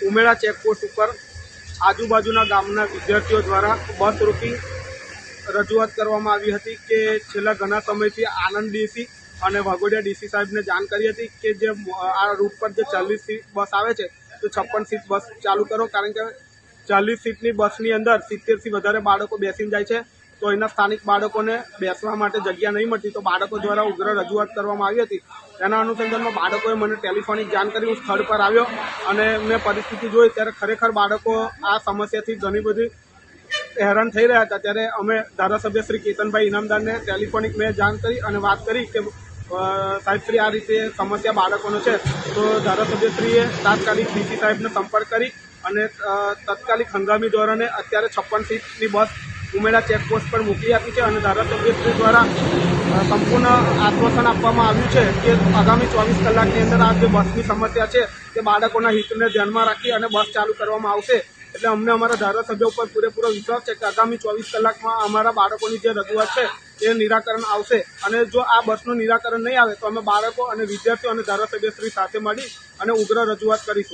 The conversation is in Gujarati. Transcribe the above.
ઉમેરા ચેકપોસ્ટ ઉપર આજુબાજુના ગામના વિદ્યાર્થીઓ દ્વારા બસ રોકી રજૂઆત કરવામાં આવી હતી કે છેલ્લા ઘણા સમયથી આનંદ ડીસી અને વાઘોડિયા ડીસી સાહેબને જાણ કરી હતી કે જે આ રૂટ પર જે 40 સીટ બસ આવે છે તો 56 સીટ બસ ચાલુ કરો, કારણ કે 40 સીટની બસની અંદર 70થી વધારે બાળકો બેસીને જાય છે, તો એના સ્થાનિક બાળકોને બેસવા માટે જગ્યા નહીં મળતી, તો બાળકો દ્વારા ઉગ્ર રજૂઆત કરવામાં આવી હતી। તેના અનુસંધાનમાં બાળકોએ મને ટેલિફોનિક જાણ કરી। હું સ્થળ પર આવ્યો અને મેં પરિસ્થિતિ જોઈ ત્યારે ખરેખર બાળકો આ સમસ્યાથી ઘણી બધી હેરાન થઈ રહ્યા હતા। ત્યારે અમે ધારાસભ્ય શ્રી કેતનભાઈ ઇનામદારને ટેલિફોનિક મેં જાણ કરી અને વાત કરી કે સાહેબશ્રી આ રીતે સમસ્યા બાળકોનો છે, તો ધારાસભ્યશ્રીએ તાત્કાલિક ડીસી સાહેબને સંપર્ક કરી અને તાત્કાલિક હંગામી ધોરણે અત્યારે 56 સીટની બસ ઉમેરા ચેકપોસ્ટ પર મોકલી આપી છે અને ધારાસભ્યશ્રી દ્વારા સંપૂર્ણ આશ્વાસન આપવામાં આવ્યું છે કે આગામી 24 કલાકની અંદર આ જે બસની સમસ્યા છે તે બાળકોના હિતને ધ્યાનમાં રાખી અને બસ ચાલુ કરવામાં આવશે। એટલે અમને અમારા ધારાસભ્ય ઉપર પૂરેપૂરો વિશ્વાસ છે કે આગામી 24 કલાકમાં અમારા બાળકોની જે રજૂઆત છે એ નિરાકરણ આવશે અને જો આ બસનું નિરાકરણ નહીં આવે તો અમે બાળકો અને વિદ્યાર્થીઓ અને ધારાસભ્યશ્રી સાથે મળી અને ઉગ્ર રજૂઆત કરીશું।